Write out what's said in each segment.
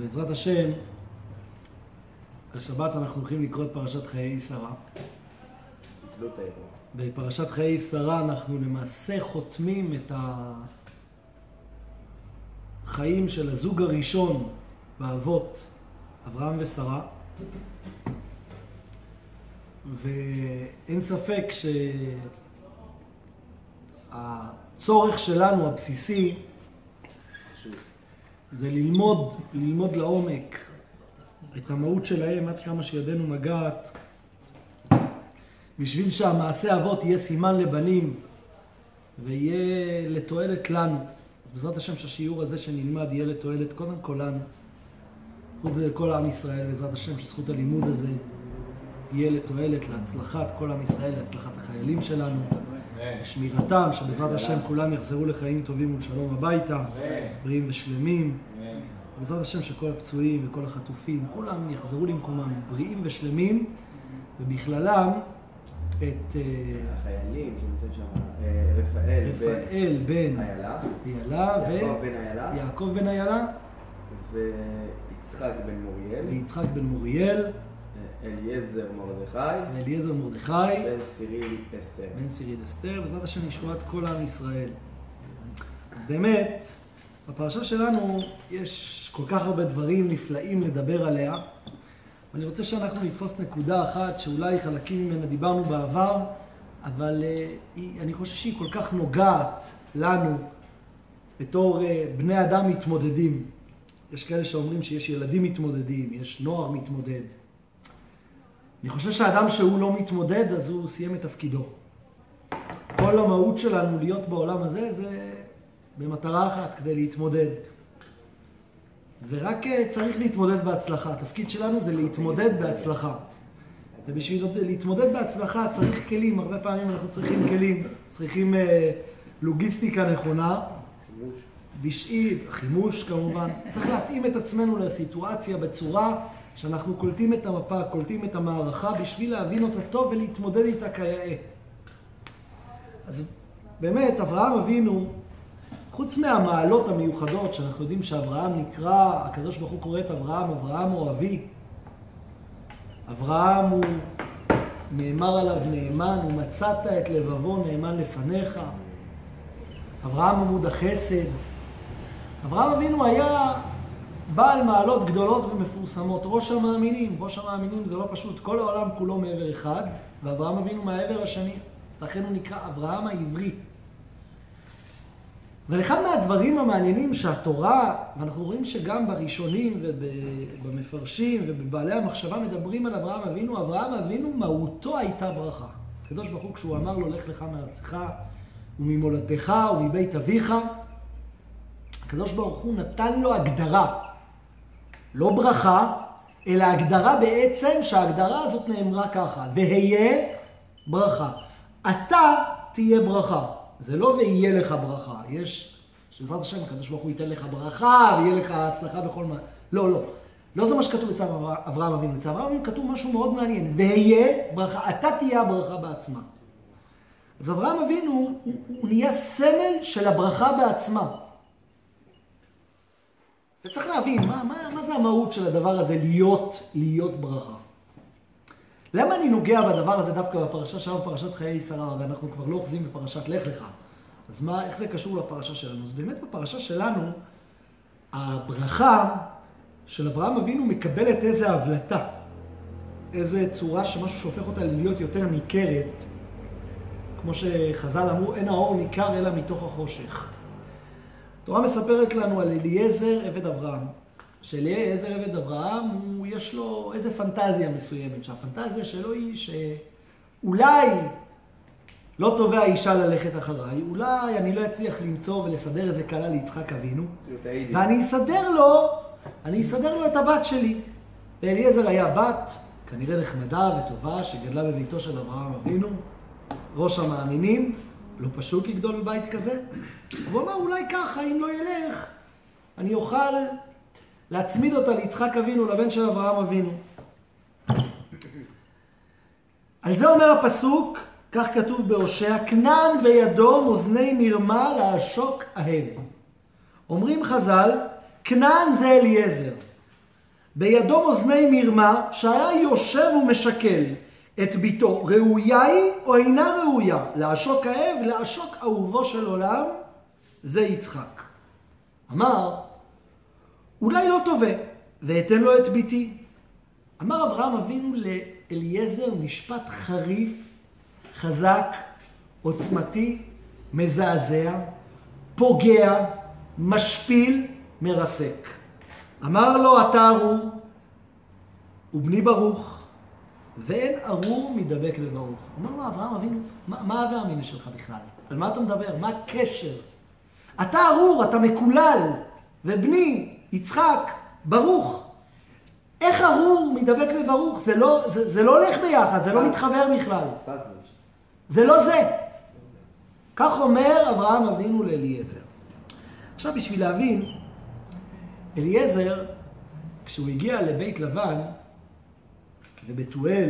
בעזרת השם, השבת אנחנו הולכים לקרוא את פרשת חיי שרה. בפרשת חיי שרה אנחנו למעשה חותמים את החיים של הזוג הראשון באבות, אברהם ושרה. ואין ספק שהצורך שלנו הבסיסי זה ללמוד לעומק את המהות שלהם עד כמה שידנו מגעת, בשביל שהמעשה אבות יהיה סימן לבנים ויהיה לתועלת לנו. אז בעזרת השם שהשיעור הזה שנלמד יהיה לתועלת קודם כל לנו, חוץ זה לכל עם ישראל, בעזרת השם שזכות הלימוד הזה תהיה לתועלת להצלחת כל עם ישראל, להצלחת החיילים שלנו, לשמירתם, שבעזרת השם כולם יחזרו לחיים טובים ולשלום הביתה, בריאים ושלמים. בעזרת השם שכל הפצועים וכל החטופים, כולם יחזרו למקומם בריאים ושלמים, ובכללם את החיילים שנמצאים שם, רפאל בן איילה ויעקב בן איילה ויצחק בן מוריאל, אליעזר מרדכי, בן סיריל אסתר, בעזרת השם ישועת כל עם ישראל. אז באמת, בפרשה שלנו יש כל כך הרבה דברים נפלאים לדבר עליה, ואני רוצה שאנחנו נתפוס נקודה אחת שאולי חלקים ממנה דיברנו בעבר, אבל אני חושב שהיא כל כך נוגעת לנו בתור בני אדם מתמודדים. יש כאלה שאומרים שיש ילדים מתמודדים, יש נוער מתמודד. אני חושב שהאדם שהוא לא מתמודד, אז הוא סיים את תפקידו. כל המהות שלנו להיות בעולם הזה זה במטרה אחת, כדי להתמודד. ורק צריך להתמודד בהצלחה. התפקיד שלנו זה להתמודד בהצלחה. ובשביל להתמודד בהצלחה צריך כלים. הרבה פעמים אנחנו צריכים כלים. צריכים לוגיסטיקה נכונה. חימוש כמובן. צריך להתאים את עצמנו לסיטואציה בצורה שאנחנו קולטים את המפה, קולטים את המערכה, בשביל להבין אותה טוב ולהתמודד איתה כיאה. אז באמת, אברהם אבינו, חוץ מהמעלות המיוחדות, שאנחנו יודעים שאברהם נקרא, הקדוש ברוך הוא קורא את אברהם אוהבי. אברהם הוא נאמר עליו נאמן, הוא מצאת את לבבו נאמן לפניך. אברהם עמוד החסד. אברהם אבינו היה בעל מעלות גדולות ומפורסמות, ראש המאמינים. ראש המאמינים זה לא פשוט, כל העולם כולו מעבר אחד, ואברהם אבינו מהעבר השני. לכן הוא נקרא אברהם העברי. ואחד מהדברים המעניינים שהתורה, ואנחנו רואים שגם בראשונים ובמפרשים ובבעלי המחשבה מדברים על אברהם אבינו מהותו הייתה ברכה. הקדוש ברוך הוא כשהוא אמר לו לך לך מארצך וממולדתך ומבית אביך, הקדוש ברוך הוא נתן לו הגדרה, לא ברכה, אלא הגדרה בעצם שההגדרה הזאת נאמרה ככה, והיה ברכה. אתה תהיה ברכה. זה לא ויהיה לך ברכה. יש, שבעזרת השם, הקדוש ברוך הוא ייתן לך ברכה ויהיה לך הצלחה בכל מה. לא. לא זה מה שכתוב אצל אברהם אבינו. אצל אברהם אבינו כתוב משהו מאוד מעניין. והיה ברכה. אתה תהיה הברכה בעצמה. אז אברהם אבינו הוא נהיה סמל של הברכה בעצמה. וצריך להבין, מה זה המהות של הדבר הזה להיות ברכה? למה אני נוגע בדבר הזה דווקא בפרשה שלנו, פרשת חיי שרה, הרי אנחנו כבר לא אוחזים בפרשת לך לך. אז איך זה קשור לפרשה שלנו? אז באמת בפרשה שלנו, הברכה של אברהם אבינו מקבלת איזו הבלטה, איזו צורה שמשהו שהופך אותה להיות יותר ניכרת, כמו שחז"ל אמרו, אין האור ניכר אלא מתוך החושך. התורה מספרת לנו על אליעזר עבד אברהם. שאליעזר עבד אברהם, יש לו איזו פנטזיה מסוימת, שהפנטזיה שלו היא שאולי לא תובע האישה ללכת אחריי, אולי אני לא אצליח למצוא ולסדר איזה קלה ליצחק אבינו, ואני אסדר לו את הבת שלי. ואליעזר היה בת, כנראה נחמדה וטובה, שגדלה בביתו של אברהם אבינו, ראש המאמינים, לא פשוט לגדול בבית כזה. הוא אמר, אולי ככה, אם לא ילך, אני אוכל להצמיד אותה ליצחק אבינו, לבן של אברהם אבינו. על זה אומר הפסוק, כך כתוב בהושע, כנען בידו מאזני מרמה לעשוק אהב. אומרים חז"ל, כנען זה אליעזר. בידו מאזני מרמה, שהיה יושב ומשקל את ביתו, ראויה היא או אינה ראויה, לעשוק האב, לעשוק אהובו של עולם, זה יצחק. אמר, אולי לא תובע, ואתן לו את ביתי. אמר אברהם אבינו לאליעזר משפט חריף, חזק, עוצמתי, מזעזע, פוגע, משפיל, מרסק. אמר לו, אתה ארור, ובני ברוך, ואין ארור מדבק בברוך. אמר לו אברהם אבינו, מה ההווה האמיני שלך בכלל? על מה אתה מדבר? מה הקשר? אתה ארור, אתה מקולל, ובני, יצחק, ברוך. איך ארור מדבק בברוך? זה לא הולך ביחד, זה לא מתחבר בכלל. זה לא זה. כך אומר אברהם אבינו לאליעזר. עכשיו בשביל להבין, אליעזר, כשהוא הגיע לבית לבן ובתואל,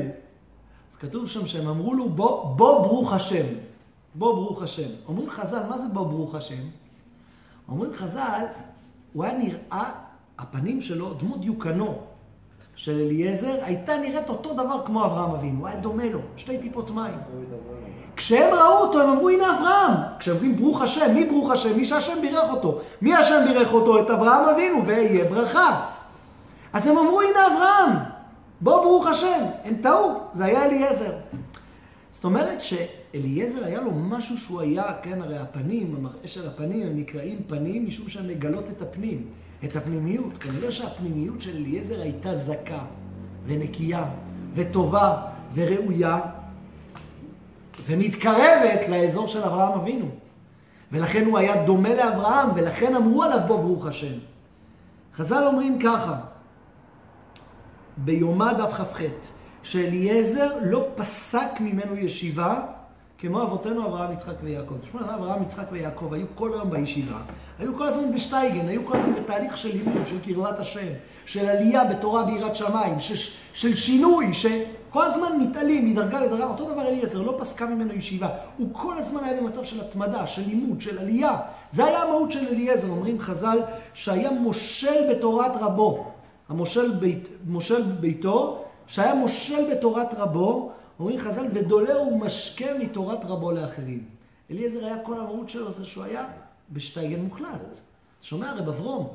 אז כתוב שם שהם אמרו לו, בוא ברוך השם. בוא ברוך השם. אומרים חז"ל, מה זה בוא ברוך השם? אומרים חז"ל, הוא היה נראה, הפנים שלו, דמות דיוקנו של אליעזר, הייתה נראית אותו דבר כמו אברהם אבינו. הוא היה דומה לו, 2 טיפות מים. כשהם ראו אותו, הם אמרו, הנה אברהם. כשהם אומרים ברוך השם, מי ברוך השם? מי שהשם בירך אותו. מי השם בירך אותו? את אברהם אבינו, ויהיה ברכה. אז הם אמרו, הנה אברהם. בוא ברוך השם. הם טעו, זה היה אליעזר. זאת אומרת שאליעזר היה לו משהו שהוא היה, כן, הרי הפנים, המראה של הפנים, הם נקראים פנים משום שהם מגלות את הפנים, את הפנימיות. כנראה שהפנימיות של אליעזר הייתה זכה ונקייה וטובה וראויה ומתקרבת לאזור של אברהם אבינו. ולכן הוא היה דומה לאברהם, ולכן אמרו עליו בוא ברוך השם. חז"ל אומרים ככה, ביומא דף כ"ח, שאליעזר לא פסק ממנו ישיבה כמו אבותינו אברהם, יצחק ויעקב. תשמע, אברהם, יצחק ויעקב היו כל היום בישיבה, היו כל הזמן בשטייגן, היו כל הזמן בתהליך של לימוד, של קרבת השם, של עלייה בתורה ביראת שמיים, של שינוי, שכל הזמן מתעלים מדרגה לדרגה. אותו דבר אליעזר, לא פסקה ממנו ישיבה. הוא כל הזמן היה במצב של התמדה, של לימוד, של עלייה. זה היה המהות של אליעזר. אומרים חז"ל שהיה מושל בתורת רבו. מושל ביתו, שהיה מושל בתורת רבו, אומרים חז"ל, ודולה ומשקה מתורת רבו לאחרים. אליעזר היה כל המהות שלו, זה שהוא היה בשטייגן מוחלט. שומע רב אברום?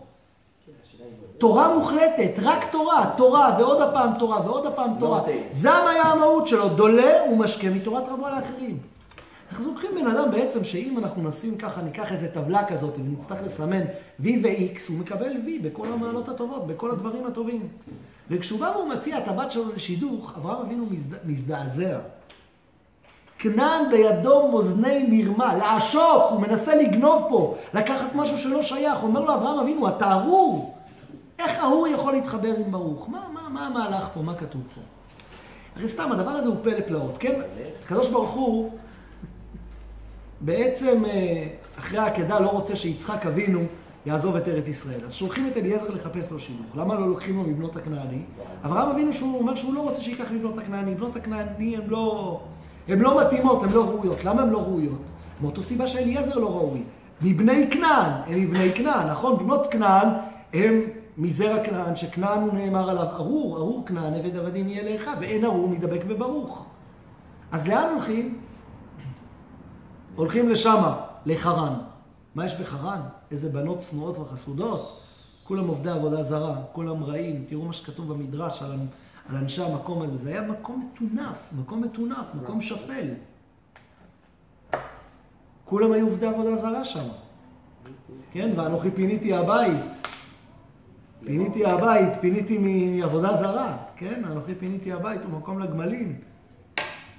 תורה מוחלטת, רק תורה, תורה ועוד הפעם תורה ועוד הפעם תורה. זה היה המהות שלו, דולה ומשקה מתורת רבו לאחרים. אנחנו לוקחים בן אדם בעצם שאם אנחנו נשים ככה, ניקח איזו טבלה כזאת ונצטרך לסמן V ו-X, הוא מקבל V בכל המעלות הטובות, בכל הדברים הטובים. וכשהוא בא והוא מציע את הבת שלו לשידוך, אברהם אבינו מזדעזע. כנען בידו מאזני מרמה, לעשוק, הוא מנסה לגנוב פה, לקחת משהו שלא שייך. אומר לו אברהם אבינו, אתה ארור. איך ארור יכול להתחבר עם ברוך? מה המהלך פה? מה כתוב פה? הרי סתם, הדבר הזה הוא פלא פלאות, כן? הקדוש ברוך הוא בעצם אחרי העקדה לא רוצה שיצחק אבינו יעזוב את ארץ ישראל. אז שולחים את אליעזר לחפש לו שידוך. למה לא לוקחים לו מבנות הכנעני? אברהם אבינו שהוא אומר שהוא לא רוצה שיקח מבנות הכנעני. מבנות הכנעני הן לא מתאימות, הן לא ראויות. למה הן לא ראויות? מאותו סיבה שאליעזר לא ראוי. מבני כנען, הם מבני כנען, נכון? בנות כנען הם מזרע כנען, שכנען הוא נאמר עליו ארור, ארור כנען, עבד עבדים יהיה לך, ואין ארור מדבק בברוך. אז לאן הולכים? הולכים לשמה, לחרן. מה יש בחרן? איזה בנות צנועות וחסודות. כולם עובדי עבודה זרה, כולם רעים. תראו מה שכתוב במדרש על אנשי המקום הזה. זה היה מקום מטונף, מקום שפל. כולם היו עובדי עבודה זרה שם. כן, ואנוכי פיניתי הבית. פיניתי מעבודה זרה. כן, אנוכי פיניתי הבית, הוא מקום לגמלים.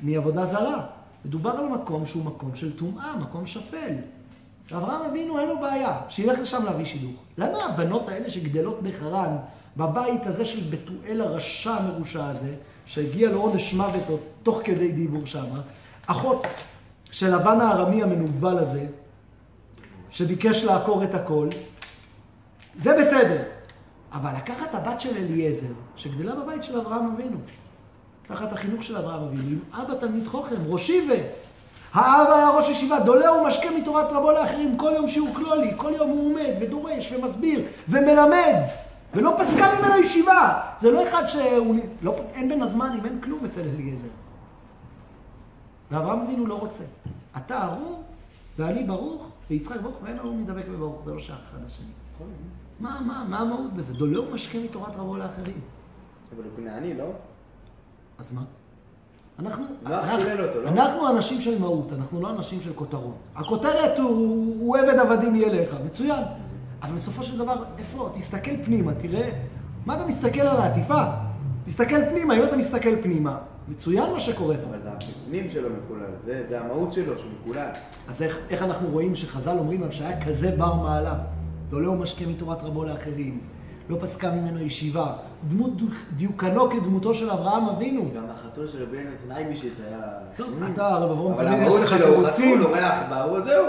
מעבודה זרה. מדובר על מקום שהוא מקום של טומאה, מקום שפל. אברהם אבינו אין לו בעיה, שילך לשם להביא שידוך. למה הבנות האלה שגדלות בחרן, בבית הזה של בתואל הרשע המרושע הזה, שהגיע לעונש מוות תוך כדי דיבור שם, אחות של לבן הארמי המנוול הזה, שביקש לעקור את הכל, זה בסדר. אבל לקחת הבת של אליעזר, שגדלה בבית של אברהם אבינו, תחת החינוך של אברהם אבינו, עם אבא תלמיד חוכם, ראש ישיבה. האבא היה ראש ישיבה, דולה ומשקה מתורת רבו לאחרים, כל יום שיעור כלולי, כל יום הוא עומד ודורש ומסביר ומלמד ולא פסקה ממנו ישיבה. זה לא אחד אין בין הזמנים, אין כלום אצל אליעזר. ואברהם אבינו לא רוצה. אתה ארור, ואני ברוך, ויצחק ברוך, ואין ארור מדבק וברוך, זה לא שייך אחד לשני. מה המהות בזה? דולא הוא משכה מתורת רבו לאחרים. אבל הוא כנעני, לא? אז מה? אנחנו אנשים של מהות, אנחנו לא אנשים של כותרות. הכותרת הוא עבד עבדים יהיה לך, מצוין. אבל בסופו של דבר, איפה? תסתכל פנימה, תראה, מה אתה מסתכל על העטיפה? תסתכל פנימה, אם אתה מסתכל פנימה, מצוין מה שקורה. אבל זה הפנים שלו מקולל, זה המהות שלו, שהוא מקולל. אז איך אנחנו רואים שחז"ל אומרים שהיה כזה בר מעלה, דולא הוא משכה מתורת רבו לאחרים, לא פסקה ממנו ישיבה, דמות דיוקנו כדמותו של אברהם אבינו. גם החתול של רבינו זנייביש זה היה... טוב, אתה הרב אברהם אבל המהות שלו הוא חתול, הוא מלך באו, זהו.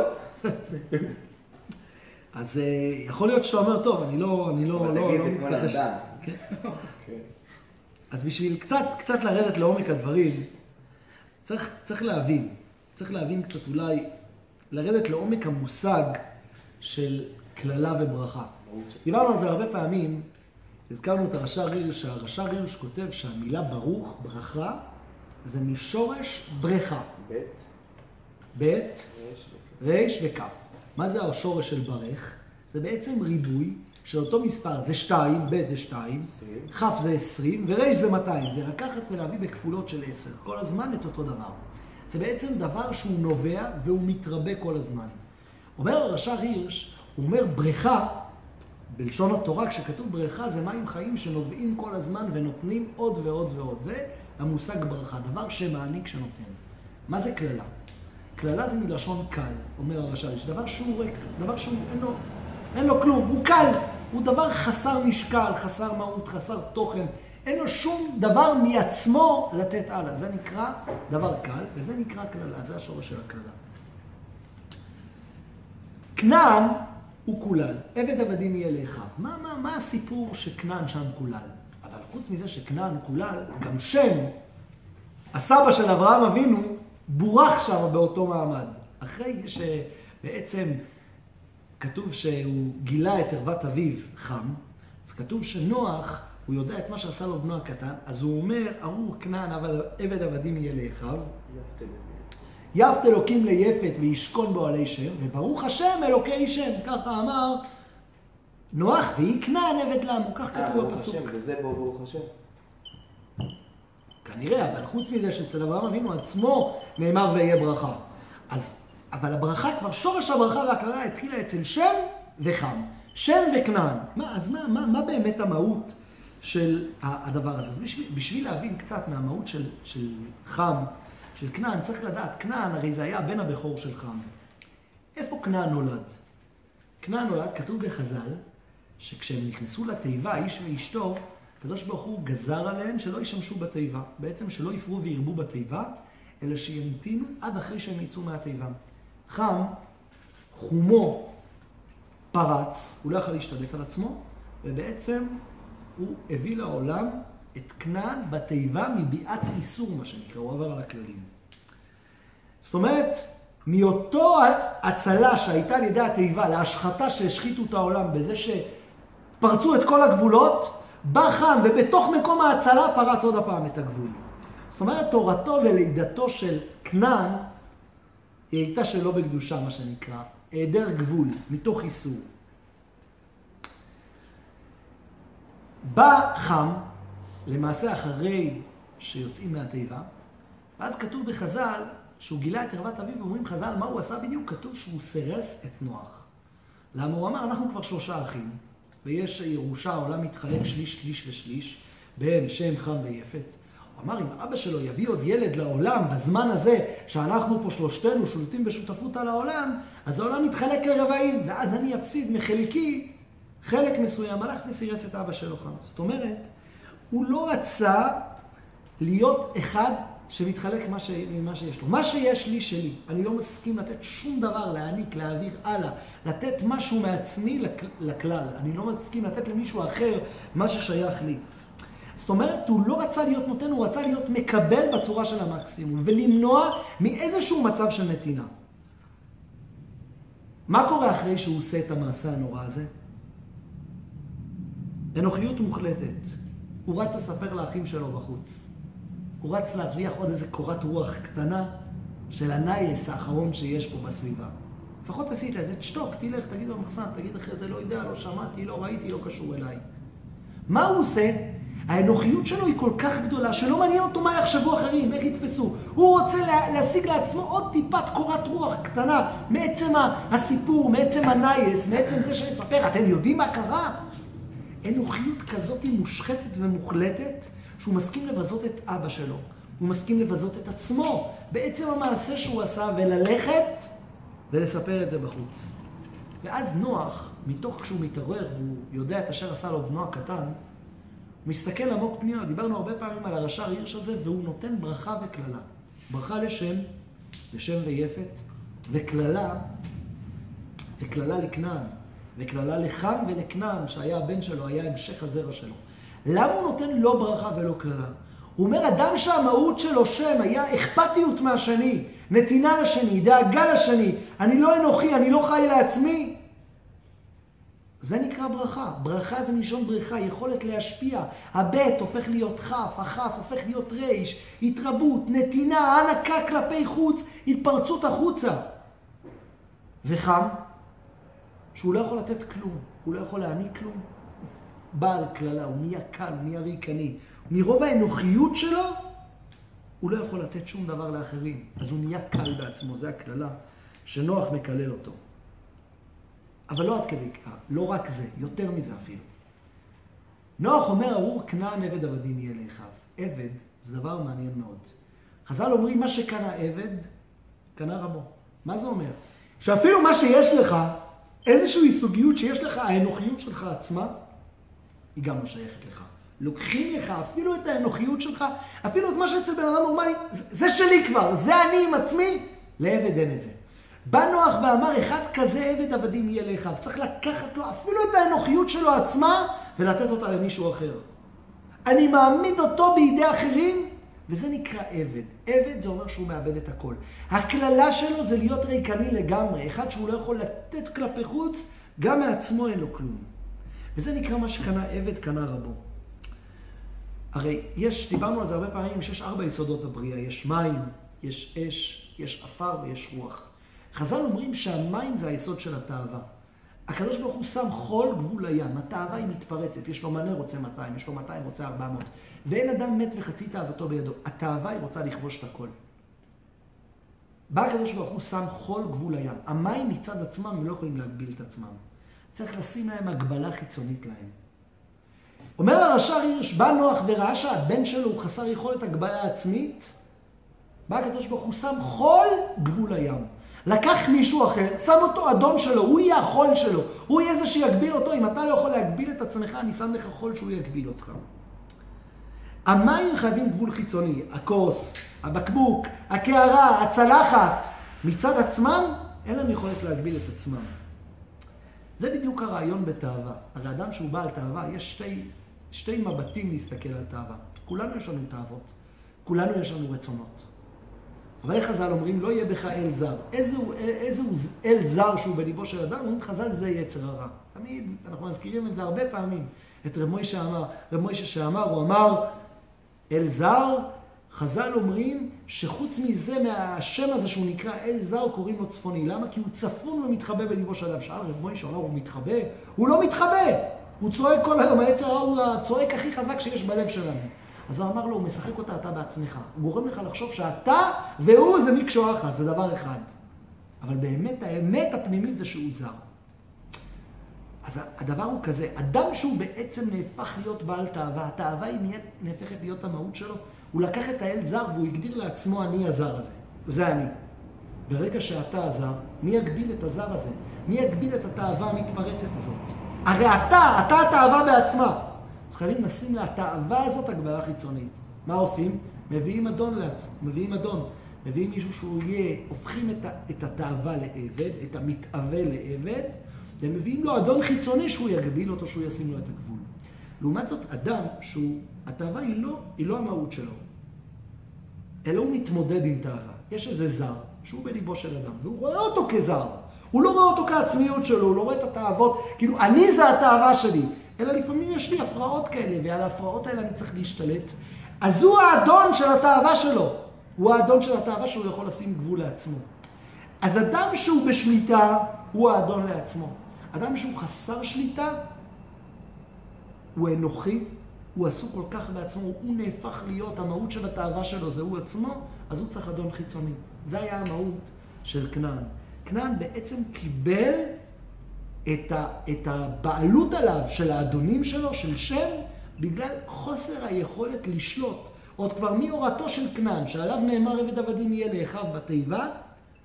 אז יכול להיות שאתה אומר, טוב, אני לא מתכחש. אז בשביל קצת לרדת לעומק הדברים, צריך להבין קצת אולי, לרדת לעומק המושג של כללה וברכה. דיברנו על זה הרבה פעמים, הזכרנו את הרש"ר הירש, שהרש"ר הירש כותב שהמילה ברוך, ברכה, זה משורש ברכה. בית, ריש וכף. מה זה השורש של ברך? זה בעצם ריבוי של אותו מספר, זה 2, בית זה 2, כף זה 20 וריש זה 200. זה לקחת ולהביא בכפולות של 10, כל הזמן את אותו דבר. זה בעצם דבר שהוא נובע והוא מתרבה כל הזמן. אומר הרש"ר הירש, הוא אומר ברכה, בלשון התורה כשכתוב ברכה זה מים חיים שנובעים כל הזמן ונותנים עוד ועוד ועוד. זה המושג ברכה, דבר שמעניק שנותן. מה זה כללה? כללה זה מלשון קל, אומר הרש"ר הירש, דבר שהוא ריק, דבר שהוא אין לו כלום, הוא קל, הוא דבר חסר משקל, חסר מהות, חסר תוכן, אין לו שום דבר מעצמו לתת הלאה. זה נקרא דבר קל וזה נקרא כללה, זה השורש של הכללה. כנען הוא כולל, עבד עבדים יהיה לאחיו. מה הסיפור שכנען שם כולל? אבל חוץ מזה שכנען כולל, גם שם, הסבא של אברהם אבינו, בורח שם באותו מעמד. אחרי שבעצם כתוב שהוא גילה את ערוות אביו חם, אז כתוב שנוח, הוא יודע את מה שעשה לו בנו הקטן, אז הוא אומר, ארור כנען עבד עבדים יהיה לאחיו. יפת אלוקים ליפת וישכון בו עלי שם, וברוך השם אלוקי שם, ככה אמר נוח, והיא כנען עבד למו, כך כתוב בפסוק. זה ברוך השם. כנראה, אבל חוץ מזה שאצל אברהם אבינו עצמו נאמר ויהיה ברכה. אבל הברכה, כבר שורש הברכה והכללה התחילה אצל שם וחם. שם וכנען. אז מה באמת המהות של הדבר הזה? אז בשביל להבין קצת מהמהות של חם, של כנען, צריך לדעת, כנען הרי זה היה הבן הבכור של חם. איפה כנען נולד? כנען נולד, כתוב בחז"ל, שכשהם נכנסו לתיבה, איש ואשתו, הקדוש ברוך הוא גזר עליהם שלא ישמשו בתיבה. בעצם שלא יפרו וירבו בתיבה, אלא שימתינו עד אחרי שהם יצאו מהתיבה. חם, חומו פרץ, הוא לא יכול להשתלט על עצמו, ובעצם הוא הביא לעולם את כנען בתיבה מביאת איסור, מה שנקרא, הוא עבר על הכללים. זאת אומרת, מאותו הצלה שהייתה על ידי התיבה, להשחתה שהשחיתו את העולם בזה שפרצו את כל הגבולות, בא חם ובתוך מקום ההצלה פרץ עוד הפעם את הגבול. זאת אומרת, תורתו ולידתו של כנען היא הייתה שלא בקדושה, מה שנקרא, היעדר גבול, מתוך איסור. בא חם, למעשה אחרי שיוצאים מהתיבה, ואז כתוב בחז"ל שהוא גילה את ערוות אביו, ואומרים חז"ל מה הוא עשה בדיוק, כתוב שהוא סרס את נוח. למה הוא אמר, אנחנו כבר 3 אחים, ויש ירושה, העולם מתחלק שליש, שליש ושליש, בין שם, חם ויפת. הוא אמר, אם אבא שלו יביא עוד ילד לעולם, בזמן הזה שאנחנו פה שלושתנו שולטים בשותפות על העולם, אז העולם מתחלק לרבעים, ואז אני אפסיד מחלקי חלק מסוים, הלך וסירס את אבא שלו חם. זאת אומרת, הוא לא רצה להיות אחד שמתחלק ממה שיש לו. מה שיש לי שלי, אני לא מסכים לתת שום דבר, להעניק, להעביר הלאה, לתת משהו מעצמי לכלל. אני לא מסכים לתת למישהו אחר מה ששייך לי. זאת אומרת, הוא לא רצה להיות נותן, הוא רצה להיות מקבל בצורה של המקסימום, ולמנוע מאיזשהו מצב של נתינה. מה קורה אחרי שהוא עושה את המעשה הנורא הזה? אנוכיות מוחלטת. הוא רץ לספר לאחים שלו בחוץ. הוא רץ להרוויח עוד איזה קורת רוח קטנה של הנייס האחרון שיש פה בסביבה. לפחות עשית את זה, תשתוק, תלך, תגיד במחסן, תגיד אחרי זה, לא יודע, לא שמעתי, לא ראיתי, לא קשור אליי. מה הוא עושה? האנוכיות שלו היא כל כך גדולה, שלא מעניין אותו מה יחשבו אחרים, איך יתפסו. הוא רוצה להשיג לעצמו עוד טיפת קורת רוח קטנה, מעצם הסיפור, מעצם הנייס, מעצם זה שיספר. אתם יודעים מה קרה? אנוכיות כזאת היא מושחתת ומוחלטת, שהוא מסכים לבזות את אבא שלו. הוא מסכים לבזות את עצמו, בעצם המעשה שהוא עשה, וללכת ולספר את זה בחוץ. ואז נוח, מתוך כשהוא מתעורר, והוא יודע את אשר עשה לו בנו הקטן, הוא מסתכל עמוק פנימה. דיברנו הרבה פעמים על הרשע הירש הזה, והוא נותן ברכה וכללה. ברכה לשם ויפת, וכללה לכנען, וכללה לחם ולכנען, שהיה הבן שלו, היה המשך הזרע שלו. למה הוא נותן לא ברכה ולא כללה? הוא אומר, אדם שהמהות שלו שם היה אכפתיות מהשני, נתינה לשני, דאגה לשני, אני לא אנוכי, אני לא חי לעצמי. זה נקרא ברכה. ברכה זה מלשון בריכה, יכולת להשפיע. הבית הופך להיות חף, החף הופך להיות ריש, התרבות, נתינה, הענקה כלפי חוץ, התפרצות החוצה. וחם, שהוא לא יכול לתת כלום, הוא לא יכול להעניק כלום. בעל כללה, הוא נהיה קל, הוא נהיה ריקני. מרוב האנוכיות שלו, הוא לא יכול לתת שום דבר לאחרים. אז הוא נהיה קל בעצמו, זה הכללה שנוח מקלל אותו. אבל לא עד כדי כך, לא רק זה, יותר מזה אפילו. נוח אומר, ארור כנען עבד עבדים יהיה לאחיו. עבד זה דבר מעניין מאוד. חז"ל אומרים, מה שקנה עבד, קנה רבו. מה זה אומר? שאפילו מה שיש לך, איזושהי סוגיות שיש לך, האנוכיות שלך עצמה, היא גם לא שייכת לך. לוקחים לך אפילו את האנוכיות שלך, אפילו את מה שאצל בן אדם נורמלי, זה שלי כבר, זה אני עם עצמי, לעבד אין את זה. בא נוח ואמר, אחד כזה עבד עבדים יהיה לאחיו. צריך לקחת לו אפילו את האנוכיות שלו עצמה, ולתת אותה למישהו אחר. אני מעמיד אותו בידי אחרים, וזה נקרא עבד. עבד זה אומר שהוא מאבד את הכל. הכללה שלו זה להיות ריקני לגמרי. אחד שהוא לא יכול לתת כלפי חוץ, גם מעצמו אין לו כלום. וזה נקרא מה שקנה עבד, קנה רבו. הרי דיברנו על זה הרבה פעמים, שיש 4 יסודות בבריאה. יש מים, יש אש, יש עפר ויש רוח. חז"ל אומרים שהמים זה היסוד של התאווה. הקדוש ברוך הוא שם חול גבול לים. התאווה היא מתפרצת. יש לו מנה רוצה 200, יש לו 200 רוצה 400. ואין אדם מת וחצי תאוותו בידו. התאווה היא רוצה לכבוש את הכל. בא הקדוש ברוך הוא שם חול גבול לים. המים מצד עצמם הם לא יכולים להגביל את עצמם. צריך לשים להם הגבלה חיצונית להם. אומר הרשע הירש, בא נוח וראה שהבן שלו הוא חסר יכולת הגבלה עצמית. בא הקדוש ברוך הוא שם חול גבול לים. לקח מישהו אחר, שם אותו אדון שלו, הוא יהיה החול שלו, הוא יהיה זה שיגביל אותו. אם אתה לא יכול להגביל את עצמך, אני שם לך חול שהוא יגביל אותך. המים חייבים גבול חיצוני, הכוס, הבקבוק, הקערה, הצלחת. מצד עצמם, אין להם יכולת להגביל את עצמם. זה בדיוק הרעיון בתאווה. הרי אדם שהוא בעל תאווה, יש שתי מבטים להסתכל על תאווה. כולנו יש לנו תאוות, כולנו יש לנו רצונות. אבל איך חז"ל אומרים, לא יהיה בך אל זר. איזה אל זר שהוא בליבו של אדם, אומרים חז"ל זה יצר הרע. תמיד אנחנו מזכירים את זה הרבה פעמים. את רב מוישה שאמר, הוא אמר, אל זר, חז"ל אומרים שחוץ מזה, מהשם הזה שהוא נקרא אל זר, קוראים לו צפוני. למה? כי הוא צפון ומתחבא בליבו של אדם. שאל רב מוישה, הוא מתחבא? הוא לא מתחבא! הוא צועק כל היום, היצר הרע הוא הצועק הכי חזק שיש בלב שלנו. אז הוא אמר לו, הוא משחק אותה אתה בעצמך. הוא גורם לך לחשוב שאתה והוא זה מקשור אחר, זה דבר אחד. אבל באמת, האמת הפנימית זה שהוא זר. אז הדבר הוא כזה, אדם שהוא בעצם נהפך להיות בעל תאווה, התאווה היא נהפכת להיות המהות שלו, הוא לקח את האל זר והוא הגדיר לעצמו אני הזר הזה. זה אני. ברגע שאתה הזר, מי יגביל את הזר הזה? מי יגביל את התאווה המתפרצת הזאת? הרי אתה התאווה בעצמה. אז חייבים לשים לתאווה הזאת הגבלה חיצונית. מה עושים? מביאים אדון. מביאים מישהו שהוא יהיה, הופכים את התאווה לעבד, את המתאווה לעבד, ומביאים לו אדון חיצוני שהוא יגביל אותו, שהוא ישים לו את הגבול. לעומת זאת, אדם התאווה היא לא המהות שלו, אלא הוא מתמודד עם תאווה. יש איזה זר שהוא בליבו של אדם, והוא רואה אותו כזר. הוא לא רואה אותו כעצמיות שלו, הוא לא רואה את התאוות, כאילו אני זה התאווה שלי. אלא לפעמים יש לי הפרעות כאלה, ועל ההפרעות האלה אני צריך להשתלט. אז הוא האדון של התאווה שלו. הוא האדון של התאווה שהוא יכול לשים גבול לעצמו. אז אדם שהוא בשליטה, הוא האדון לעצמו. אדם שהוא חסר שליטה, הוא אנוכי, הוא עסוק כל כך בעצמו, הוא נהפך להיות, המהות של התאווה שלו זה הוא עצמו, אז הוא צריך אדון חיצוני. זה היה המהות של כנען. כנען בעצם קיבל את הבעלות עליו של האדונים שלו, של שם, בגלל חוסר היכולת לשלוט. עוד כבר מהורתו של כנען, שעליו נאמר עבד עבדים יהיה לאחיו בתיבה,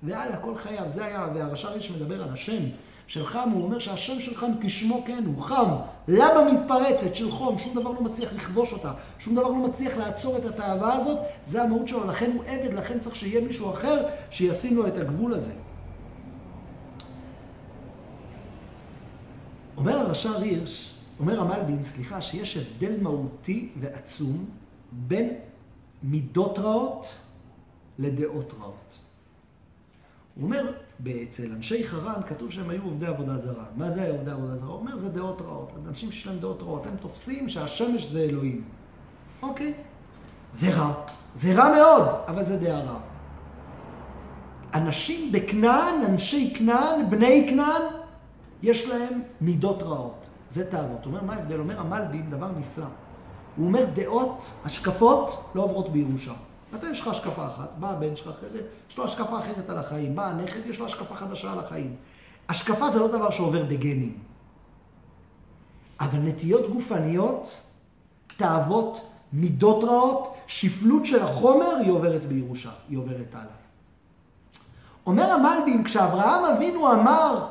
ועל הכל חייו. זה היה, והרש"ר ריש מדבר על השם של חם, הוא אומר שהשם של חם כשמו כן, הוא חם, למה מתפרצת של חום, שום דבר לא מצליח לכבוש אותה, שום דבר לא מצליח לעצור את התאווה הזאת, זה המהות שלו, לכן הוא עבד, לכן צריך שיהיה מישהו אחר שישים לו את הגבול הזה. אומר הרש"ר הירש, אומר המלבין, סליחה, שיש הבדל מהותי ועצום בין מידות רעות לדעות רעות. הוא אומר, אצל אנשי חרן כתוב שהם היו עובדי עבודה זרה. מה זה היה עובדי עבודה זרה? הוא אומר, זה דעות רעות. אנשים שיש להם דעות רעות, הם תופסים שהשמש זה אלוהים. אוקיי, זה רע. זה רע מאוד, אבל זה דעה רע. אנשים בכנען, אנשי כנען, בני כנען, יש להם מידות רעות. זה תאוות. הוא אומר, מה ההבדל? הוא אומר, המלבין, דבר נפלא. הוא אומר, דעות, השקפות, לא עוברות בירושה. אתה יש לך השקפה אחת, בא הבן שלך אחרי זה, יש לו השקפה אחרת על החיים, בא הנכד, יש לו השקפה חדשה על החיים. השקפה זה לא דבר שעובר בגנים. אבל נטיות גופניות, תאוות, מידות רעות, שפלות של החומר, היא עוברת בירושה, היא עוברת הלאה. אומר המלבים, כשאברהם אבינו אמר,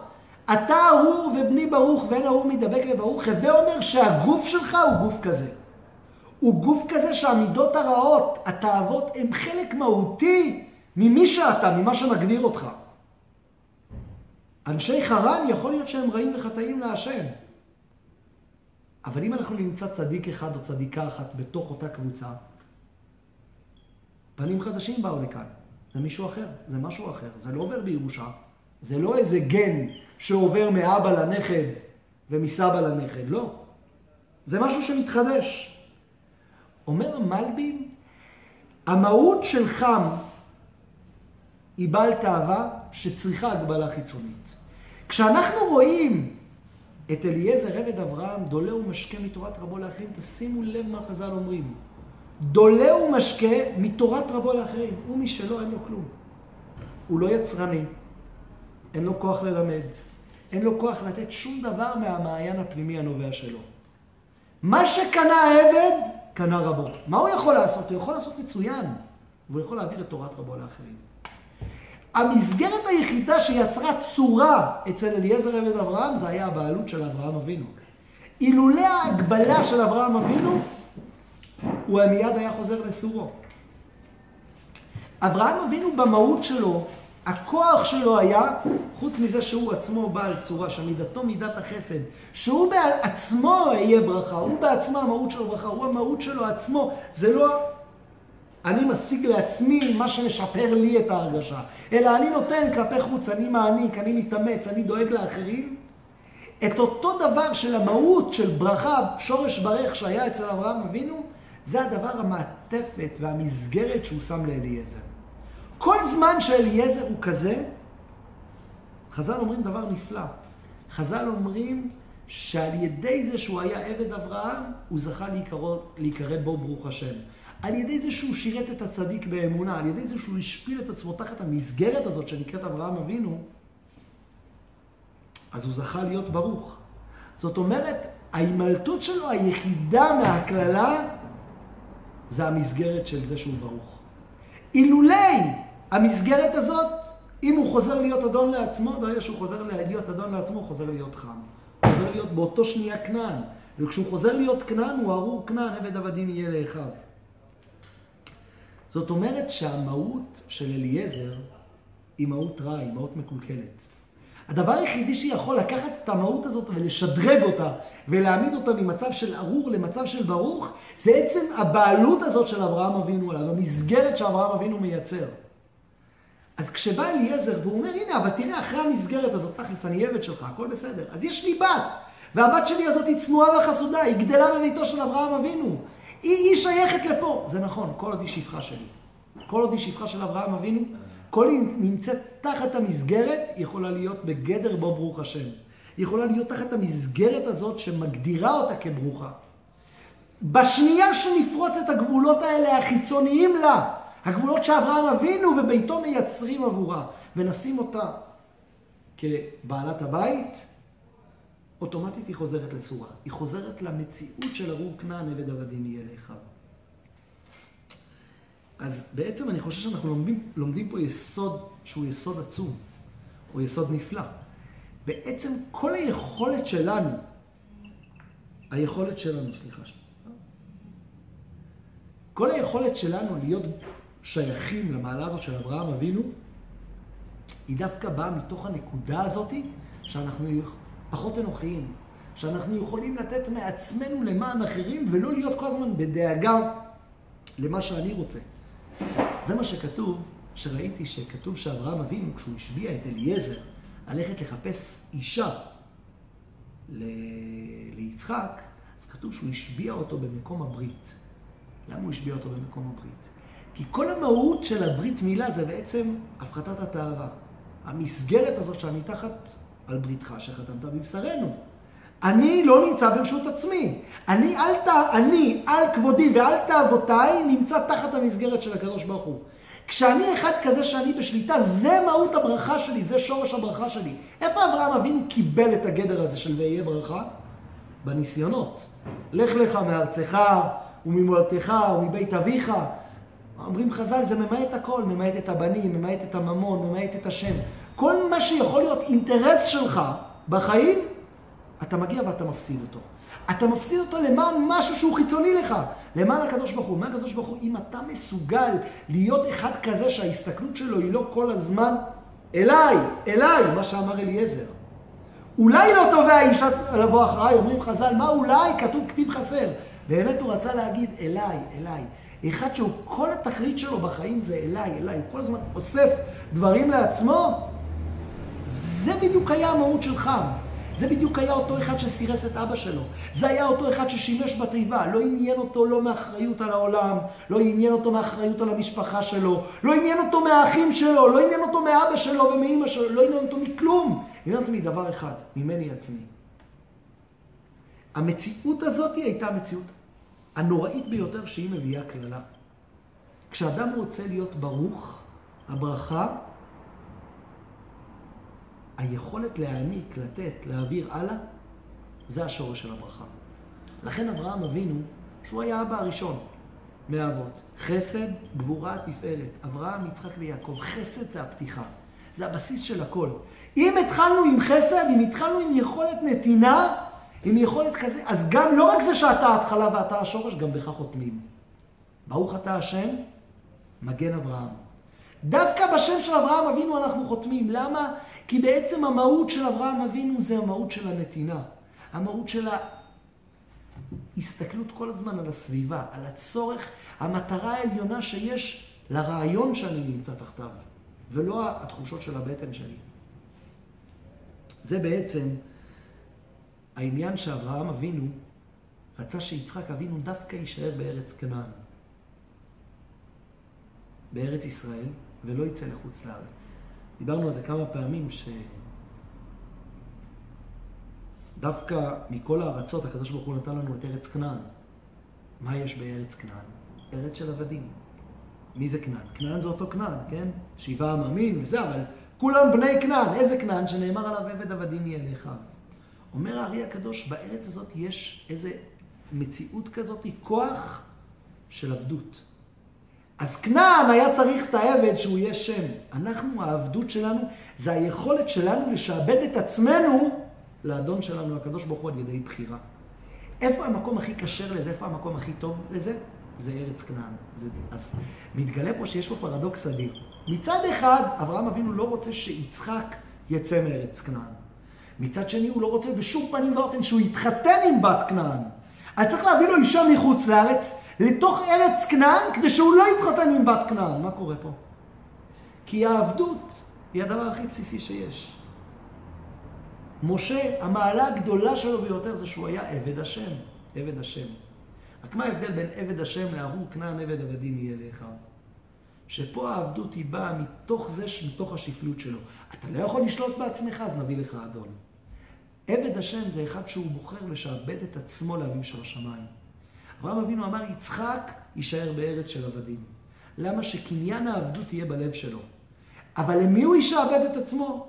אתה ארור ובני ברוך ואין ארור מדבק וברוך, הווה אומר שהגוף שלך הוא גוף כזה. הוא גוף כזה שהמידות הרעות, התאוות, הם חלק מהותי ממי שאתה, ממה שמגדיר אותך. אנשי חרן יכול להיות שהם רעים וחטאים להשם. אבל אם אנחנו נמצא צדיק אחד או צדיקה אחת בתוך אותה קבוצה, פנים חדשים באו לכאן. זה מישהו אחר, זה משהו אחר. זה לא עובר בירושה. זה לא איזה גן שעובר מאבא לנכד ומסבא לנכד. לא. זה משהו שמתחדש. אומר המלבים, המהות של חם היא בעל תאווה שצריכה הגבלה חיצונית. כשאנחנו רואים את אליעזר עבד אברהם, דולה ומשקה מתורת רבו לאחרים, תשימו לב מה חז"ל אומרים. דולה ומשקה מתורת רבו לאחרים. הוא משלו, אין לו כלום. הוא לא יצרני, אין לו כוח ללמד, אין לו כוח לתת שום דבר מהמעיין הפנימי הנובע שלו. מה שקנה העבד, קנה רבו. מה הוא יכול לעשות? הוא יכול לעשות מצוין, והוא יכול להעביר את תורת רבו לאחרים. המסגרת היחידה שיצרה צורה אצל אליעזר עבד אברהם, זה היה הבעלות של אברהם אבינו. אילולא ההגבלה של אברהם אבינו, הוא מיד היה חוזר לסורו. אברהם אבינו במהות שלו, הכוח שלו היה, חוץ מזה שהוא עצמו בעל צורה, שמידתו מידת החסד, שהוא בעצמו יהיה ברכה, הוא בעצמו המהות שלו ברכה, הוא המהות שלו עצמו, זה לא אני משיג לעצמי מה שמשפר לי את ההרגשה, אלא אני נותן כלפי חוץ, אני מעניק, אני מתאמץ, אני דואג לאחרים. את אותו דבר של המהות של ברכה, שורש ברך שהיה אצל אברהם אבינו, זה הדבר המעטפת והמסגרת שהוא שם לאליעזר. כל זמן שאליעזר הוא כזה, חז"ל אומרים דבר נפלא. חז"ל אומרים שעל ידי זה שהוא היה עבד אברהם, הוא זכה להיקרא בו ברוך השם. על ידי זה שהוא שירת את הצדיק באמונה, על ידי זה שהוא השפיל את עצמו תחת המסגרת הזאת שנקראת אברהם אבינו, אז הוא זכה להיות ברוך. זאת אומרת, ההימלטות שלו היחידה מהכללה, זה המסגרת של זה שהוא ברוך. אילולי המסגרת הזאת, אם הוא חוזר להיות אדון לעצמו, ברגע שהוא חוזר להיות אדון לעצמו, הוא חוזר להיות חם. הוא חוזר להיות באותו שנייה כנען. וכשהוא חוזר להיות כנען, הוא ארור כנען, עבד עבדים יהיה לאחיו. זאת אומרת שהמהות של אליעזר היא מהות רע, היא מהות מקולקלת. הדבר היחידי שיכול לקחת את המהות הזאת ולשדרג אותה ולהעמיד אותה ממצב של ארור למצב של ברוך, זה עצם הבעלות הזאת של אברהם אבינו עליו, המסגרת שאברהם אבינו מייצר. אז כשבא אליעזר והוא אומר, הנה, אבל תראה אחרי המסגרת הזאת, תכלס, אני עבד שלך, הכל בסדר. אז יש לי בת, והבת שלי הזאת היא צנועה וחסודה, היא גדלה בביתו של אברהם אבינו. היא שייכת לפה. זה נכון, כל עוד היא שפחה שלי. כל עוד היא שפחה של אברהם אבינו, כל היא נמצאת תחת המסגרת, היא יכולה להיות בגדר בו ברוך השם. היא יכולה להיות תחת המסגרת הזאת שמגדירה אותה כברוכה. בשנייה שנפרוץ את הגבולות האלה החיצוניים לה, הגבולות שאברהם אבינו וביתו מייצרים עבורה, ונשים אותה כבעלת הבית, אוטומטית היא חוזרת לסורה. היא חוזרת למציאות של ארור כנען עבד עבדים יהיה לאחיו. אז בעצם אני חושב שאנחנו לומדים פה יסוד שהוא יסוד עצום, או יסוד נפלא. בעצם כל היכולת שלנו, כל היכולת שלנו להיות שייכים למעלה הזאת של אברהם אבינו, היא דווקא באה מתוך הנקודה הזאת שאנחנו פחות אנוכיים, שאנחנו יכולים לתת מעצמנו למען אחרים ולא להיות כל הזמן בדאגה למה שאני רוצה. זה מה שכתוב, שראיתי שכתוב שאברהם אבינו, כשהוא השביע את אליעזר, ללכת לחפש אישה ליצחק, אז כתוב שהוא השביע אותו במקום הברית. למה הוא השביע אותו במקום הברית? כי כל המהות של הברית מילה זה בעצם הפחתת התאווה. המסגרת הזאת שאני תחת על בריתך שחתמת בבשרנו. אני לא נמצא ברשות עצמי. אני על כבודי ועל תאוותיי נמצא תחת המסגרת של הקדוש ברוך הוא. כשאני אחד כזה שאני בשליטה, זה מהות הברכה שלי, זה שורש הברכה שלי. איפה אברהם אבינו קיבל את הגדר הזה של ויהיה ברכה? בניסיונות. לך לך מארצך וממולדתך ומבית אביך. אומרים חז"ל, זה ממעט הכל, ממעט את הבנים, ממעט את הממון, ממעט את השם. כל מה שיכול להיות אינטרס שלך בחיים, אתה מגיע ואתה מפסיד אותו. אתה מפסיד אותו למען משהו שהוא חיצוני לך, למען הקדוש ברוך הוא. מה הקדוש ברוך הוא? אם אתה מסוגל להיות אחד כזה שההסתכלות שלו היא לא כל הזמן אליי, מה שאמר אליעזר. אולי לא תובע האישה לבוא אחריי, אומרים חז"ל, מה אולי? כתוב כתיב חסר. באמת הוא רצה להגיד אליי. אחד שהוא כל התכלית שלו בחיים זה אליי. הוא כל הזמן אוסף דברים לעצמו. זה בדיוק היה המהות שלך. זה בדיוק היה אותו אחד שסירס את אבא שלו. זה היה אותו אחד ששימש בתיבה. לא עניין אותו לא מאחריות על העולם, לא עניין אותו מאחריות על המשפחה שלו, לא עניין אותו מהאחים שלו, לא עניין אותו מאבא שלו ומאמא שלו, לא עניין אותו מכלום. עניין אותו מדבר אחד, ממני עצמי. המציאות הזאת הייתה המציאות הנוראית ביותר שהיא מביאה כללה. כשאדם רוצה להיות ברוך, הברכה, היכולת להעניק, לתת, להעביר הלאה, זה השורש של הברכה. לכן אברהם אבינו, שהוא היה האבא הראשון מהאבות, חסד, גבורה, תפארת. אברהם, יצחק ויעקב, חסד זה הפתיחה. זה הבסיס של הכל. אם התחלנו עם חסד, אם התחלנו עם יכולת נתינה, עם יכולת כזה, אז גם לא רק זה שאתה ההתחלה ואתה השורש, גם בך חותמים. ברוך אתה השם, מגן אברהם. דווקא בשם של אברהם אבינו אנחנו חותמים. למה? כי בעצם המהות של אברהם אבינו זה המהות של הנתינה. המהות של ההסתכלות כל הזמן על הסביבה, על הצורך, המטרה העליונה שיש לרעיון שאני נמצא תחתיו, ולא התחושות של הבטן שלי. זה בעצם העניין שאברהם אבינו רצה שיצחק אבינו דווקא יישאר בארץ כנען, בארץ ישראל, ולא יצא לחוץ לארץ. דיברנו על זה כמה פעמים שדווקא מכל הארצות הקדוש ברוך הוא נתן לנו את ארץ כנען. מה יש בארץ כנען? ארץ של עבדים. מי זה כנען? כנען זה אותו כנען, כן? 7 עממים וזה, אבל כולם בני כנען. איזה כנען שנאמר עליו עבד עבדים יהיה לאחיו. אומר הארי הקדוש, בארץ הזאת יש איזה מציאות כזאת, כוח של עבדות. אז כנען היה צריך את העבד שהוא יהיה שם. אנחנו, העבדות שלנו, זה היכולת שלנו לשעבד את עצמנו לאדון שלנו, הקדוש ברוך הוא, על ידי בחירה. איפה המקום הכי קשר לזה? איפה המקום הכי טוב לזה? זה ארץ כנען. אז מתגלה פה שיש פה פרדוקס אדיר. מצד אחד, אברהם אבינו לא רוצה שיצחק יצא מארץ כנען. מצד שני, הוא לא רוצה בשום פנים ואופן שהוא יתחתן עם בת כנען. אז צריך להביא לו אישה מחוץ לארץ, לתוך ארץ כנען, כדי שהוא לא יתחתן עם בת כנען. מה קורה פה? כי העבדות היא הדבר הכי בסיסי שיש. משה, המעלה הגדולה שלו ביותר זה שהוא היה עבד השם. עבד השם. רק מה ההבדל בין עבד השם לארור כנען עבד עבדים יהיה לך? שפה העבדות היא באה מתוך זה, מתוך השפלות שלו. אתה לא יכול לשלוט בעצמך, אז נביא לך אדון. עבד השם זה אחד שהוא בוחר לשעבד את עצמו לאביו של השמיים. אברהם אבינו אמר, יצחק יישאר בארץ של עבדים. למה? שקניין העבדות יהיה בלב שלו. אבל למי הוא ישעבד את עצמו?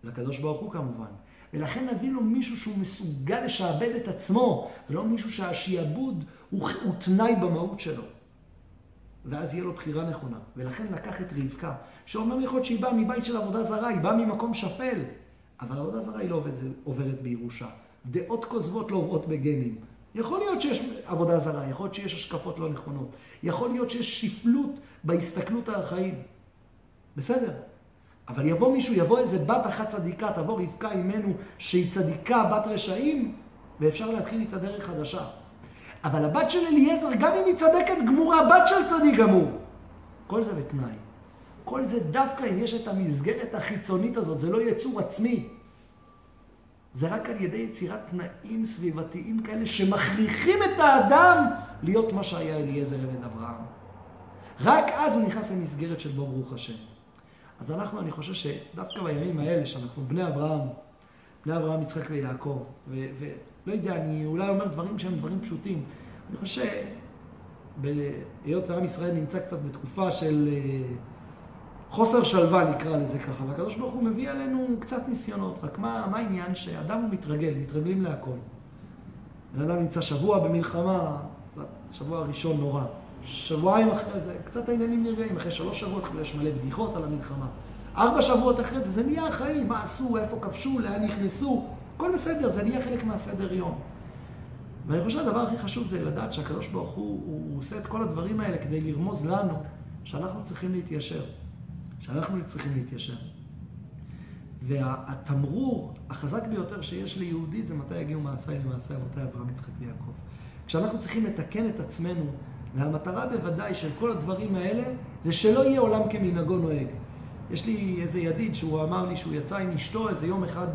לקדוש ברוך הוא כמובן. ולכן נביא לו מישהו שהוא מסוגל לשעבד את עצמו, ולא מישהו שהשיעבוד הוא תנאי במהות שלו. ואז יהיה לו בחירה נכונה. ולכן לקח את רבקה, שאומר יכול להיות שהיא באה מבית של עבודה זרה, היא באה ממקום שפל. אבל עבודה זרה היא לא עוברת בירושה. דעות כוזבות לא עוברות בגנים. יכול להיות שיש עבודה זרה, יכול להיות שיש השקפות לא נכונות. יכול להיות שיש שפלות בהסתכלות על החיים. בסדר. אבל יבוא מישהו, יבוא איזה בת אחת צדיקה, תבוא רבקה אימנו שהיא צדיקה, בת רשעים, ואפשר להתחיל איתה דרך חדשה. אבל הבת של אליעזר, גם אם היא צדקת גמורה, הבת של צדיק גמור. כל זה בתנאי. כל זה דווקא אם יש את המסגרת החיצונית הזאת, זה לא יצור עצמי. זה רק על ידי יצירת תנאים סביבתיים כאלה שמכריחים את האדם להיות מה שהיה אליעזר עבד אברהם. רק אז הוא נכנס למסגרת של בו ברוך השם. אז אני חושב שדווקא בימים האלה שאנחנו בני אברהם, יצחק ויעקב, ולא יודע, אני אולי אומר דברים שהם דברים פשוטים. אני חושב שהיות ועם ישראל נמצא קצת בתקופה של חוסר שלווה, נקרא לזה ככה, והקדוש ברוך הוא מביא עלינו קצת ניסיונות. רק מה העניין? שאדם הוא מתרגלים להכל. בן אדם נמצא שבוע במלחמה, שבוע הראשון נורא. שבועיים אחרי זה, קצת העניינים נרגעים, אחרי 3 שבועות יש מלא בדיחות על המלחמה. 4 שבועות אחרי זה, זה נהיה החיים, מה עשו, איפה כבשו, לאן נכנסו, הכל בסדר, זה נהיה חלק מהסדר יום. ואני חושב שהדבר הכי חשוב זה לדעת שהקדוש ברוך הוא עושה את כל הדברים האלה כדי לרמוז לנו שאנחנו צריכים להתיישר. והתמרור החזק ביותר שיש ליהודי זה מתי יגיעו מעשיי למעשי אבותיי אברהם, יצחק ויעקב. כשאנחנו צריכים לתקן את עצמנו, והמטרה בוודאי של כל הדברים האלה זה שלא יהיה עולם כמנהגו נוהג. יש לי איזה ידיד שהוא אמר לי שהוא יצא עם אשתו איזה יום אחד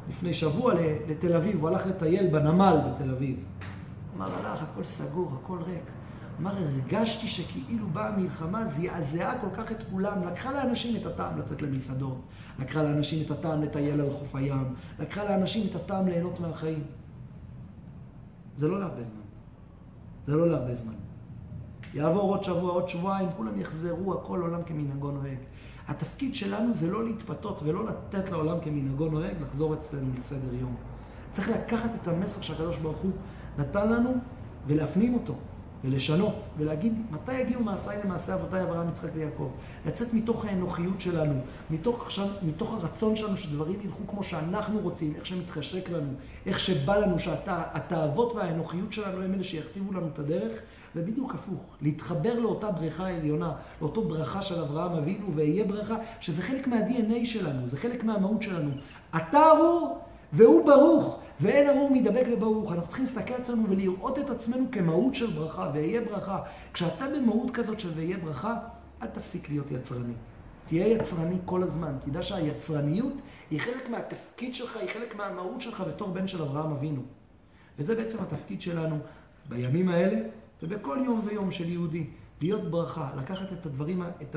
לפני שבוע לתל אביב, הוא הלך לטייל בנמל בתל אביב. אמר, הלך, הכל סגור, הכל ריק. אמר, הרגשתי שכאילו באה המלחמה, זעזעה כל כך את כולם, לקחה לאנשים את הטעם לצאת למסעדות, לקחה לאנשים את הטעם לטייל על חוף הים, לקחה לאנשים את הטעם ליהנות מהחיים. זה לא להרבה זמן. יעבור עוד שבוע, עוד שבועיים, כולם יחזרו, הכל עולם כמנהגו נוהג. התפקיד שלנו זה לא להתפתות ולא לתת לעולם כמנהגו נוהג, לחזור אצלנו לסדר יום. צריך לקחת את המסר שהקדוש ברוך הוא נתן לנו ולהפנים אותו ולשנות ולהגיד מתי יגיעו מעשיי למעשי אבותיי אברהם, יצחק ויעקב. לצאת מתוך האנוכיות שלנו, מתוך הרצון שלנו שדברים ילכו כמו שאנחנו רוצים, איך שמתחשק לנו, איך שבא לנו, שהתאוות והאנוכיות שלנו הם אלה שיכתיבו לנו את הדרך, ובדיוק הפוך, להתחבר לאותה בריכה העליונה, לאותו ברכה של אברהם אבינו, ויהיה ברכה שזה חלק מה-DNA שלנו, זה חלק מהמהות שלנו. אתה ארור והוא ברוך, ואין ארור מדבק וברוך. אנחנו צריכים להסתכל עצמנו ולראות את עצמנו כמהות של ברכה, ויהיה ברכה. כשאתה במהות כזאת של ויהיה ברכה, אל תפסיק להיות יצרני. תהיה יצרני כל הזמן. תדע שהיצרניות היא חלק מהתפקיד שלך, היא חלק מהמהות שלך בתור בן של אברהם אבינו. וזה בעצם התפקיד שלנו בימים האלה, ובכל יום ויום של יהודי, להיות ברכה, לקחת את הדברים, את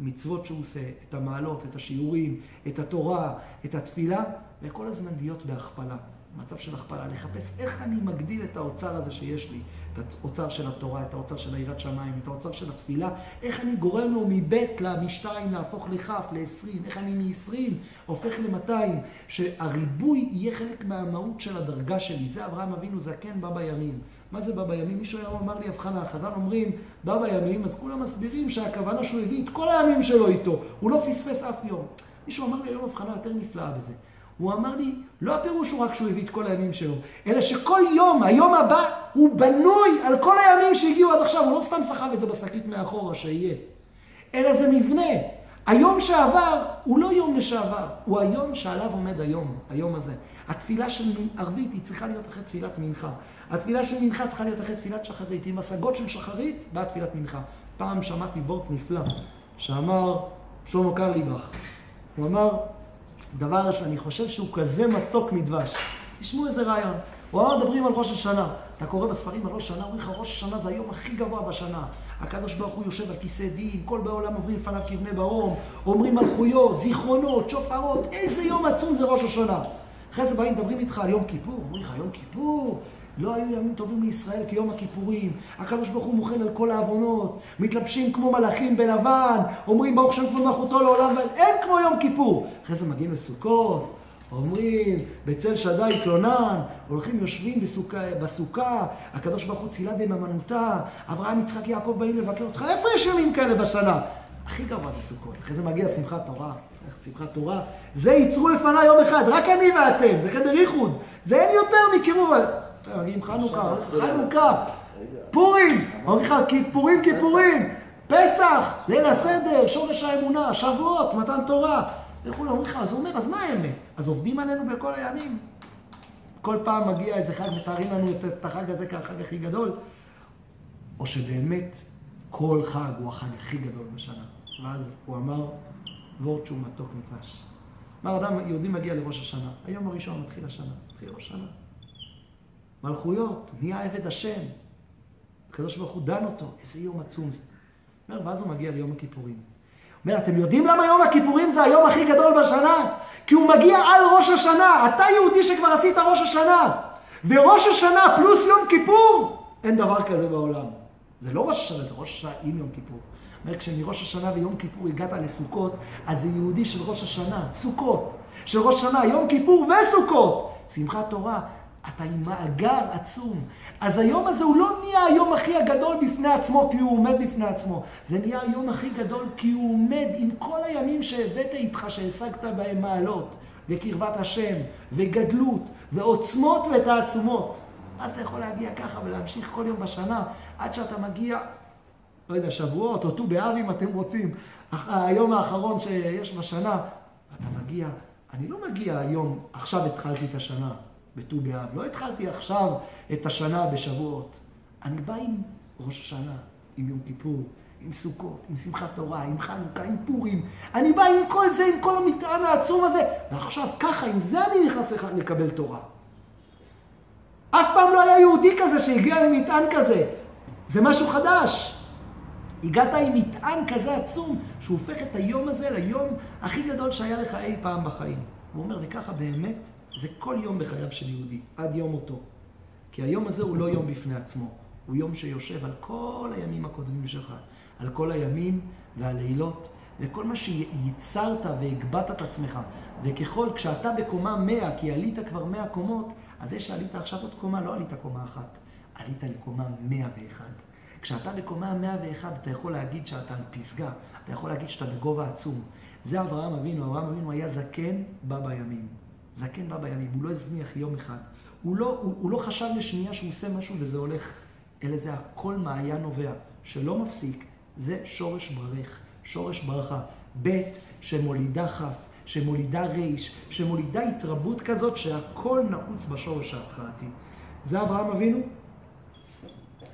המצוות שהוא עושה, את המעלות, את השיעורים, את התורה, את התפילה, וכל הזמן להיות בהכפלה, מצב של הכפלה, לחפש איך אני מגדיל את האוצר הזה שיש לי, את האוצר של התורה, את האוצר של יראת שמיים, את האוצר של התפילה, איך אני גורם לו מבית מ-2 להפוך לכף, ל-20, איך אני מ-20 הופך ל-200, שהריבוי יהיה חלק מהמהות של הדרגה שלי. זה אברהם אבינו זקן בא בימים. מה זה בא בימים? מישהו היום אמר לי הבחנה, חז"ל אומרים בא בימים, אז כולם מסבירים שהכוונה שהוא הביא את כל הימים שלו איתו, הוא לא פספס אף יום. מישהו אמר לי היום הבחנה יותר נפלאה בזה. הוא אמר לי, לא הפירוש הוא רק שהוא הביא את כל הימים שלו, אלא שכל יום, היום הבא, הוא בנוי על כל הימים שהגיעו עד עכשיו. הוא לא סתם סחב את זה בשקית מאחורה שיהיה, אלא זה מבנה. היום שעבר הוא לא יום לשעבר, הוא היום שעליו עומד היום הזה. התפילה של ערבית היא צריכה להיות אחרי תפילת מנחה. התפילה של מנחה צריכה להיות אחרי תפילת שחרית. עם השגות של שחרית באה תפילת מנחה. פעם שמעתי וורט נפלא שאמר שלמה קרליבך. הוא אמר, דבר שאני חושב שהוא כזה מתוק מדבש. תשמעו איזה רעיון. הוא אמר, מדברים על ראש השנה. אתה קורא בספרים על ראש השנה, אומרים לך, ראש השנה זה היום הכי גבוה בשנה. הקדוש ברוך הוא יושב על כיסא דין, כל בעולם עוברים לפניו כבני ברום, אומרים מלכויות, זיכרונות, שופרות, איזה יום עצום זה ראש השנה. אחרי זה באים, מדברים איתך על יום כיפור, אומרים לך, יום כיפור, לא היו ימים טובים לישראל כיום הכיפורים. הקדוש ברוך הוא מוחל על כל העוונות, מתלבשים כמו מלאכים בלבן, אומרים ברוך שם כמו מלכותו לעולם, אין כמו יום כיפור. אחרי זה מגיעים לסוכות, אומרים, בצל שדי תלונן, הולכים יושבים בסוכה, הקדוש ברוך הוא צילה דממנותה, אברהם, יצחק, יעקב באים לבקר אותך, איפה יש ימים כאלה בשנה? הכי גרוע זה סוכות, אחרי זה מגיע שמחת תורה, שמחת תורה, זה ייצרו לפני יום אחד, רק אני ואתם, זה חדר ייחוד, זה אין יותר מקירוב, מגיעים חנוכה, פורים, אומרים לך, כיפורים, פסח, ליל הסדר, שורש האמונה, שבועות, מתן תורה, וכולי, אומרים לך, אז הוא אומר, אז מה האמת? אז עובדים עלינו בכל הימים. כל פעם מגיע איזה חג, מתארים לנו את החג הזה כהחג הכי גדול, או שבאמת כל חג הוא החג הכי גדול בשנה. ואז הוא אמר, וורט שהוא מתוק מדבש. אמר, אדם יהודי מגיע לראש השנה, היום הראשון מתחיל השנה, מתחיל ראש השנה. מלכויות, נהיה עבד השם. הקדוש ברוך הוא דן אותו, איזה יום עצום זה. אומר, ואז הוא מגיע ליום הכיפורים. אומר, אתם יודעים למה יום הכיפורים זה היום הכי גדול בשנה? כי הוא מגיע על ראש השנה. אתה יהודי שכבר עשית ראש השנה. וראש השנה פלוס יום כיפור, אין דבר כזה בעולם. זה לא ראש השנה, זה ראש השנה עם יום כיפור. אומר, כשמראש השנה ויום כיפור הגעת לסוכות, אז זה יהודי של ראש השנה, סוכות. של ראש השנה, יום כיפור וסוכות. שמחת תורה, אתה עם מאגר עצום. אז היום הזה הוא לא נהיה היום הכי הגדול בפני עצמו, כי הוא עומד בפני עצמו. זה נהיה היום הכי גדול, כי הוא עומד עם כל הימים שהבאת איתך, שהשגת בהם מעלות, וקרבת השם, וגדלות, ועוצמות ותעצומות. אז אתה יכול להגיע ככה ולהמשיך כל יום בשנה, עד שאתה מגיע, לא יודע, שבועות, או ט"ו באב אם אתם רוצים, היום האחרון שיש בשנה, אתה מגיע, אני לא מגיע היום, עכשיו התחלתי את השנה. בט"ו באב. לא התחלתי עכשיו את השנה בשבועות. אני בא עם ראש השנה, עם יום כיפור, עם סוכות, עם שמחת תורה, עם חנוכה, עם פורים. אני בא עם כל זה, עם כל המטען העצום הזה. ועכשיו ככה, עם זה אני נכנס לקבל תורה. אף פעם לא היה יהודי כזה שהגיע עם מטען כזה. זה משהו חדש. הגעת עם מטען כזה עצום, שהוא הופך את היום הזה ליום הכי גדול שהיה לך אי פעם בחיים. הוא אומר, וככה באמת, זה כל יום בחייו של יהודי, עד יום מותו. כי היום הזה הוא לא יום בפני עצמו, הוא יום שיושב על כל הימים הקודמים שלך, על כל הימים והלילות, וכל מה שייצרת והגבט את עצמך. וככל, כשאתה בקומה 100, כי עלית כבר 100 קומות, אז זה שעלית עכשיו עוד קומה, לא עלית קומה אחת, עלית לקומה 101. כשאתה בקומה 101, אתה יכול להגיד שאתה על פסגה, אתה יכול להגיד שאתה בגובה עצום. זה אברהם אבינו, אברהם אבינו היה זקן בא בימים. זקן בא בימים, הוא לא הזניח יום אחד. הוא לא חשב לשנייה שהוא עושה משהו וזה הולך, אלא זה הכל מעיין נובע, שלא מפסיק. זה שורש ברך, שורש ברכה. בית שמולידה כף, שמולידה ריש, שמולידה התרבות כזאת שהכל נעוץ בשורש ההתחלתי. זה אברהם אבינו,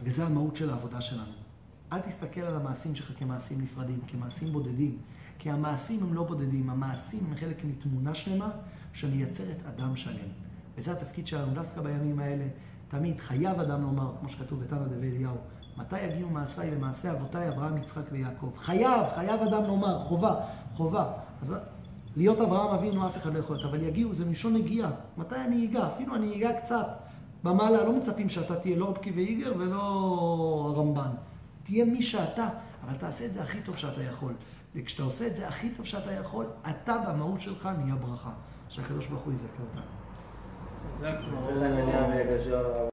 וזה המהות של העבודה שלנו. אל תסתכל על המעשים שלך כמעשים נפרדים, כמעשים בודדים. כי המעשים הם לא בודדים, המעשים הם חלק מתמונה שלמה שמייצרת אדם שלם. וזה התפקיד שלנו דווקא בימים האלה. תמיד חייב אדם לומר, כמו שכתוב בתנא דבי אליהו, מתי יגיעו מעשיי למעשה אבותיי אברהם, יצחק ויעקב. חייב אדם לומר, חובה. אז להיות אברהם אבינו אף אחד לא יכול, אבל יגיעו, זה מלשון נגיעה. מתי אני אגע? אפילו אני אגע קצת. במעלה לא מצפים שאתה תהיה לא רבקי ואיגר ולא הרמב"ן. תהיה מי שאתה, אבל תעשה את זה הכי טוב שאתה יכול. וכשאתה עושה את זה הכי טוב שאתה יכול, אתה במהות שלך נהיה ברכה. שהקדוש ברוך הוא יזכה אותנו.